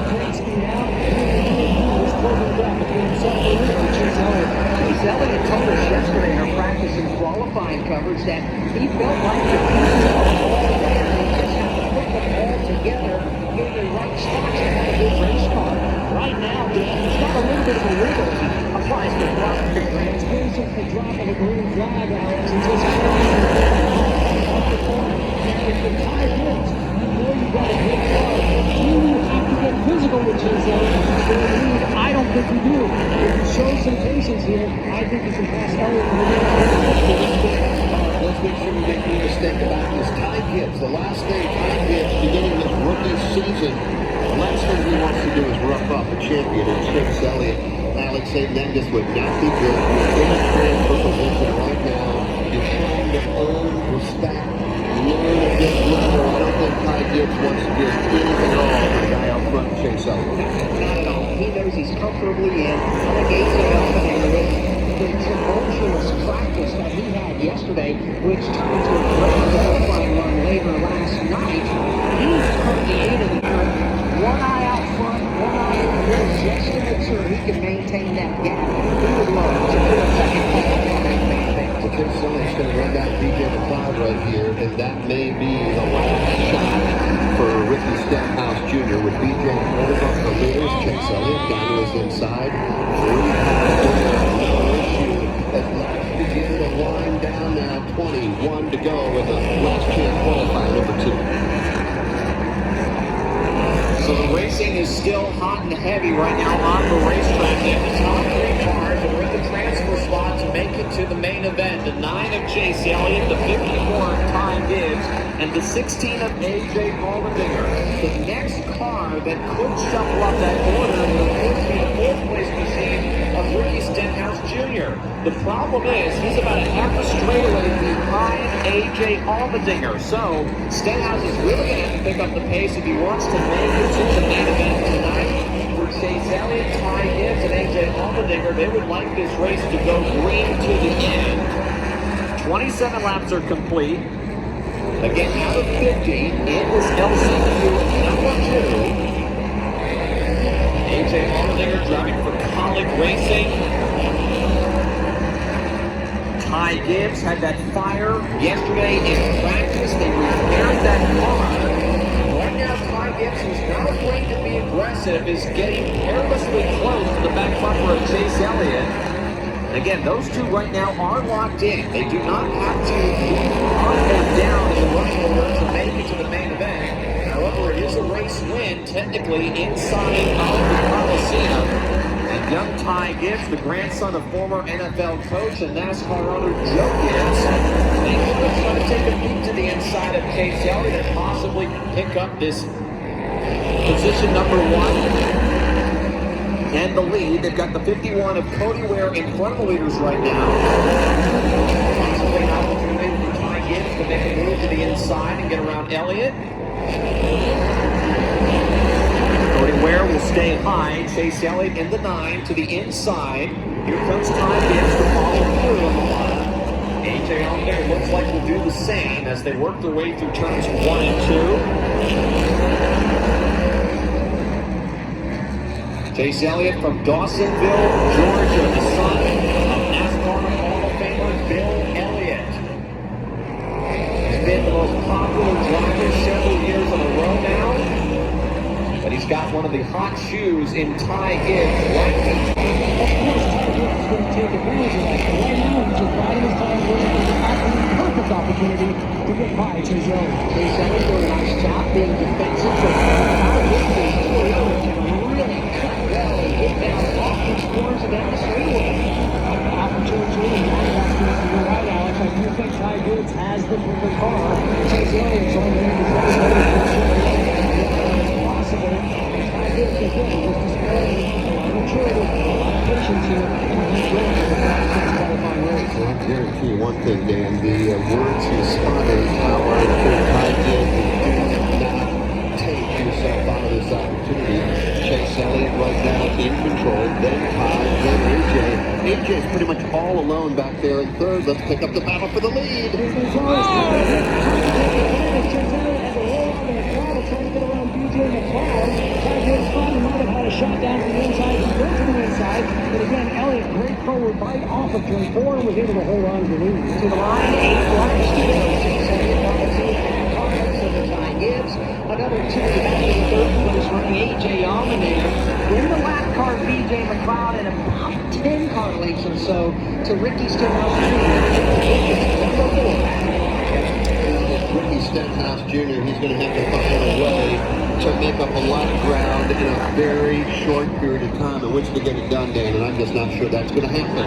F: Great speed out. He's closing the gap between himself and Chase Elliott.
C: Chase Elliott told us yesterday in our practice and qualifying coverage that he felt like the pieces of the ball there. He just had to put them all together in the right
F: drop of a green flag, Alex, and just off the corner. And if the tie hits, you know you got a good car. Do you have to get physical with Chase Elliott? I don't think you do. If you show some patience here, I think you can pass Elliott.
D: Let's make sure we make no mistake about this. Ty Gibbs, the last name Ty Gibbs, beginning his rookie season, the last thing he wants to do is rough up a champion and Chase Elliott. Alex saying that this would not be good. You're in a transfer position right now. You're trying to earn respect, learn at this level. I don't think Ty Gibbs wants to give anything at all to the guy out front, Chase Elliott.
C: Not at all. He knows he's comfortably in. I think the tumultuous practice that he had yesterday, which turned to a great qualifying run later last night, he's currently 8 of the year. One eye out front, one eye in the middle, just to make sure he can maintain that gap. He would love to put a second call on that man there.
D: So Chris Elliott's going to run down DJ McLeod right here, and that may be the last shot for Ricky Stenhouse Jr. with BJ holding up the leaders. Chase Elliott down to his inside. Three pass there, no issue. As laps begin to wind down now. 21 to go in the last chance qualifier number 2.
A: So the racing is still hot and heavy right now on the racetrack. And the top 3 cars are in the transfer spot to make it to the main event. The 9 of Chase Elliott, the 54 of Ty Gibbs, and the 16 of A.J. Allmendinger. The next car that could shuffle up that order would be the 4th place machine of Ricky Stenhouse Jr. The problem is he's about a half a straightaway behind A.J. Allmendinger. So Stenhouse is really going to have to pick up the pace if he wants to make it to the main event tonight. For Chase Elliott, Ty Gibbs, and A.J. Allmendinger, they would like this race to go green to the end. 27 laps are complete. Again, out of 50, it is LCQ number 2. A.J. Allmendinger driving for Colleague Racing. Ty Gibbs had that fire yesterday in practice. They repaired that car. Right now, Ty Gibbs, who's not afraid to be aggressive, is getting perilously close to the back bumper of Chase Elliott. Again, those two right now are locked in. They do not have to move up and down in the rush order to make it to the main event. However, it is a race win, technically, inside of the Coliseum. And young Ty Gibbs, the grandson of former NFL coach and NASCAR owner Joe Gibbs, they could try to take a peek to the inside of Chase Elliott and possibly pick up this position number 1. And the lead, they've got the 51 of Cody Ware in front of the leaders right now. Possibly an opportunity for Ty Gibbs to make a move to the inside and get around Elliott. Cody Ware will stay high. Chase Elliott in the 9 to the inside. Here comes Ty Gibbs to follow through on the line. A.J. Allmendinger looks like will do the same as they work their way through turns 1 and 2. Chase Elliott from Dawsonville, Georgia, the son of NASCAR Hall of Famer Bill Elliott. He's been the most popular driver several years in a row now, but he's got one of the hot shoes in Ty Gibbs right now.
F: Of course, Ty Gibbs is going to take advantage of that. But right now, he's just riding his time waiting for the absolute perfect opportunity to get by Chase Elliott.
C: Chase Elliott doing a nice job being defensive, but Ty Gibbs is really cut well and get down off these corners and down the straightaway.
F: Opportunity, and that's going to be right, Alex. I do think Ty Gibbs has the perfect car. Chase Elliott's on the end of the possible. Ty Gibbs again was displaying maturity, patience here, and he's going to the last chance qualifying race.
D: Well, I guarantee you one thing, Dan, the words you spotted how I think Ty Gibbs do not take yourself out of this opportunity. Chase Elliott right now in control, then Ty, then A.J. A.J's pretty much all alone back there in 3rd. Let's pick up the battle for the lead.
F: Shot down to the inside, he went to the inside, but again, Elliott, great forward bite off of turn 4 and was able to hold on to the lead.
C: To the line, 8 laps to go. Chase Elliott, 5 to the car, so the time Gibbs. Another 2 back in the third place running A.J. Allmendinger. In the lap car, B.J. McLeod, and about 10 car lengths or so to Ricky Stenhouse Jr.
D: Ricky Stenhouse Jr., he's going to have to find a way to make up a lot of ground in a very short period of time in which to get it done, Dan, and I'm just not sure that's going to happen.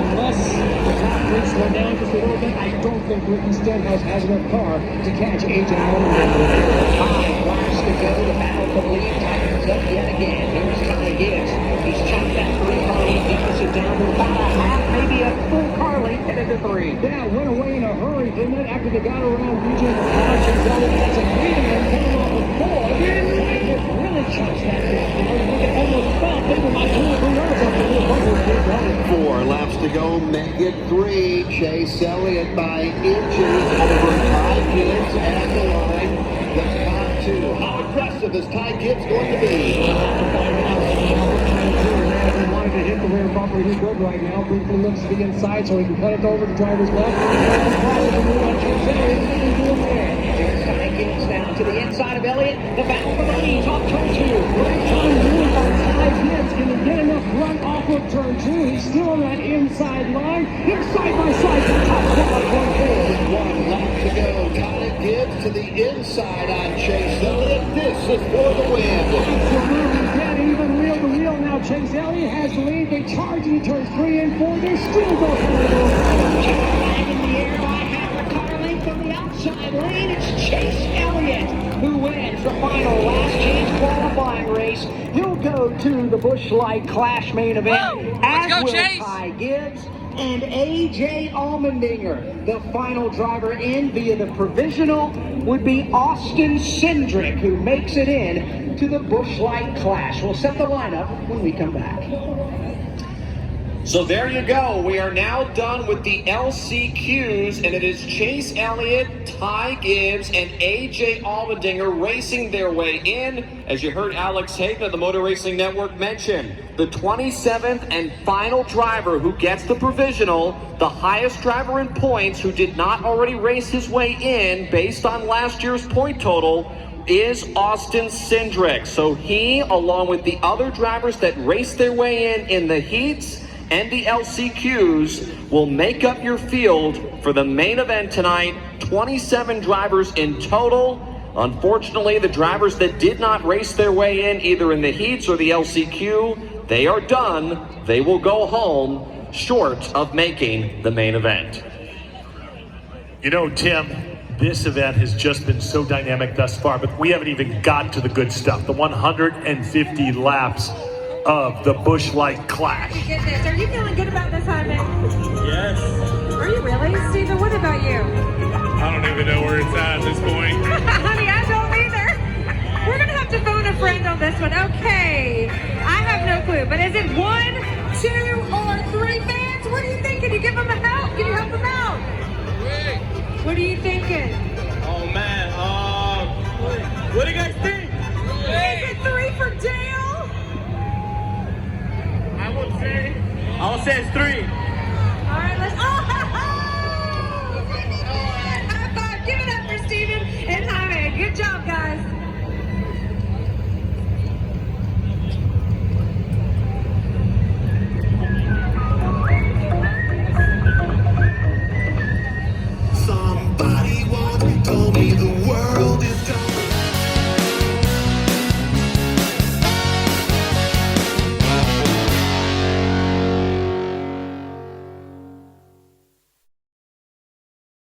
F: Unless the top three slow down just a little bit, I don't think Ricky Stenhouse has enough car to catch A.J. Allmendinger.
C: 5 laps to go. The battle for the lead tightens up yet again. Here's Ty Gibbs. He's chopped that 3-car lead deficit down to about a half, maybe a full car lead headed to 3.
F: Yeah, went away in a hurry, didn't it? After they got around B.J. McLeod, Gonzalez had some lead and came off with 4. It really chops that thing. It almost fell. Maybe my 2 or 3 yards up the little
D: 4 laps to go, make it 3. Chase Elliott by inches over Ty Gibbs at the line. The top 2. How aggressive is Ty Gibbs going to be?
F: He wanted to hit the rear bumper. He's good right now. Briefly looks to the inside so he can cut it over the driver's left.
C: Ty Gibbs down to the inside of Elliott. The battle for the lead off turn 2. Great time moving by Ty Gibbs. Can he get enough run off of turn 2? He's still on that inside line. They're side by side to the top corner.
D: 1 lap to go. Ty Gibbs to the inside on Chase Elliott. This is for the win.
F: Absolutely dead, even wheel to wheel now. Chase Elliott has the lead. They charge in turns 3 and 4. They're still going.
C: Flag in the air by half a car length from the outside lane. It's Chase Elliott who wins the final Last Chance qualifying race. He'll go to the Busch Light Clash main event, as will Ty Gibbs and A.J. Allmendinger. The final driver in via the provisional would be Austin Cindric, who makes it in to the Busch Light Clash. We'll set the lineup when we come back.
A: So there you go. We are now done with the LCQs, and it is Chase Elliott, Ty Gibbs, and A.J. Allmendinger racing their way in. As you heard Alex Hayden of the Motor Racing Network mention, the 27th and final driver who gets the provisional, the highest driver in points who did not already race his way in based on last year's point total, is Austin Cindric. So he, along with the other drivers that raced their way in the heats and the LCQs, will make up your field for the main event tonight. 27 drivers in total. Unfortunately, the drivers that did not race their way in either in the heats or the LCQ, they are done. They will go home short of making the main event.
B: You know, Tim, this event has just been so dynamic thus far, but we haven't even got to the good stuff. The 150 laps of the Busch Light Clash.
G: Oh my goodness, are you feeling good about this, Hyman?
H: Yes.
G: Are you really? Steven, what about you?
H: I don't even know where it's at this point.
G: Honey, I don't either. We're going to have to phone a friend on this one. Okay. I have no clue, but is it 1, 2, or 3 fans? What are you thinking? You give them a help? Can you help them out? What are you thinking?
H: Oh man, what do you guys think?
G: Is it 3 for Dale?
H: I'll say it's 3.